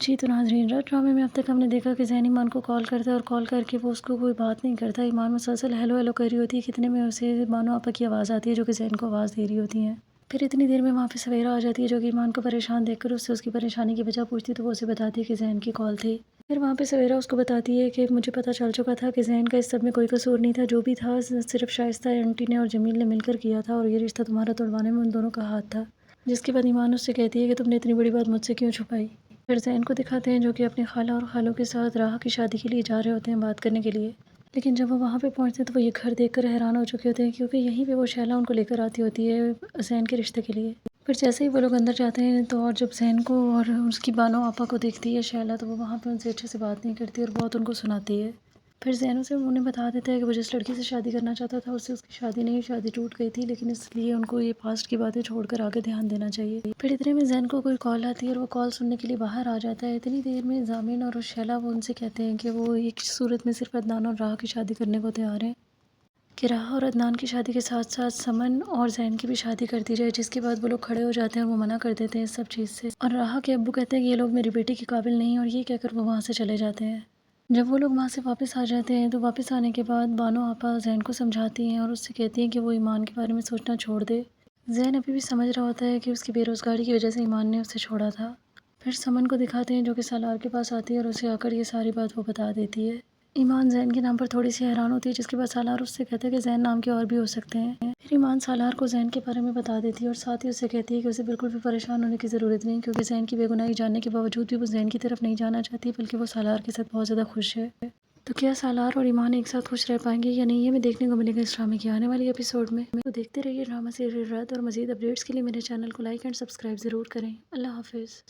جی تو ناظرین، رات ڈرامے میں اب تک ہم نے دیکھا کہ زین ایمان کو کال کرتا ہے اور کال کر کے وہ اس کو کوئی بات نہیں کرتا۔ ایمان مسلسل ہیلو ہیلو کر رہی ہوتی ہے، کتنے میں اسے بانو آپا کی آواز آتی ہے جو کہ زین کو آواز دے رہی ہوتی ہیں۔ پھر اتنی دیر میں وہاں پہ سویرا آ جاتی ہے جو کہ ایمان کو پریشان دیکھ کر اس سے اس کی پریشانی کی وجہ پوچھتی تو وہ اسے بتاتی ہے کہ زین کی کال تھی۔ پھر وہاں پہ سویرا اس کو بتاتی ہے کہ مجھے پتہ چل چکا تھا کہ زین کا اس سب میں کوئی قصور نہیں تھا، جو بھی تھا صرف شائستہ آنٹی نے اور جمیل نے مل کر کیا تھا، اور یہ رشتہ تمہارا توڑوانے میں ان دونوں کا ہاتھ تھا۔ جس کے بعد ایمان اس سے کہتی ہے کہ تم نے اتنی بڑی بات مجھ سے کیوں چھپائی۔ پھر زین کو دکھاتے ہیں جو کہ اپنی خالہ اور خالوں کے ساتھ راحہ کی شادی کے لیے جا رہے ہوتے ہیں بات کرنے کے لیے، لیکن جب وہ وہاں پہ پہنچتے ہیں تو وہ یہ گھر دیکھ کر حیران ہو چکے ہوتے ہیں کیونکہ یہیں پہ وہ شیلا ان کو لے کر آتی ہوتی ہے زین کے رشتے کے لیے۔ پھر جیسے ہی وہ لوگ اندر جاتے ہیں تو اور جب زین کو اور اس کی بانو آپا کو دیکھتی ہے شیلا تو وہ وہاں پہ ان سے اچھے سے بات نہیں کرتی اور بہت ان کو سناتی ہے۔ پھر زین اسے انہیں بتا دیتا ہے کہ وہ جس لڑکی سے شادی کرنا چاہتا تھا اس سے اس کی شادی نہیں، شادی ٹوٹ گئی تھی، لیکن اس لیے ان کو یہ پاسٹ کی باتیں چھوڑ کر آگے دھیان دینا چاہیے۔ پھر اتنے میں زین کو کوئی کال آتی ہے اور وہ کال سننے کے لیے باہر آ جاتا ہے۔ اتنی دیر میں ضامن اور شیلا وہ ان سے کہتے ہیں کہ وہ ایک صورت میں صرف عدنان اور راحہ کی شادی کرنے کو تیار ہیں کہ راحہ اور عدنان کی شادی کے ساتھ ساتھ سمن اور زین کی بھی شادی کر دی جائے، جس کے بعد وہ لوگ کھڑے ہو جاتے ہیں اور وہ منع کر دیتے ہیں اس سب چیز سے، اور راحہ کے ابو کہتے ہیں کہ یہ لوگ میری بیٹی کے قابل نہیں، اور یہ کہہ کر وہ وہاں سے چلے جاتے ہیں۔ جب وہ لوگ وہاں سے واپس آ جاتے ہیں تو واپس آنے کے بعد بانو آپا زین کو سمجھاتی ہیں اور اس سے کہتی ہیں کہ وہ ایمان کے بارے میں سوچنا چھوڑ دے۔ زین ابھی بھی سمجھ رہا ہوتا ہے کہ اس کی بے روزگاری کی وجہ سے ایمان نے اسے چھوڑا تھا۔ پھر سمن کو دکھاتے ہیں جو کہ سالار کے پاس آتی ہے اور اسے آ کر یہ ساری بات وہ بتا دیتی ہے۔ ایمان زین کے نام پر تھوڑی سی حیران ہوتی ہے، جس کے بعد سالار اس سے کہتا ہے کہ زین نام کے اور بھی ہو سکتے ہیں۔ پھر ایمان سالار کو زین کے بارے میں بتا دیتی ہے اور ساتھ ہی اسے کہتی ہے کہ اسے بالکل بھی پریشان ہونے کی ضرورت نہیں، کیونکہ زین کی بے گناہی جاننے کے باوجود بھی وہ زین کی طرف نہیں جانا چاہتی بلکہ وہ سالار کے ساتھ بہت زیادہ خوش ہے۔ تو کیا سالار اور ایمان ایک ساتھ خوش رہ پائیں گے یا نہیں، یہ ہمیں دیکھنے کو ملے گا اس ڈرامے کے آنے والی ایپیسوڈ میں۔ تو دیکھتے رہیے ڈرامہ سیریل رات، اور مزید اپڈیٹس کے لیے میرے چینل کو لائک اینڈ سبسکرائب ضرور کریں۔ اللہ حافظ۔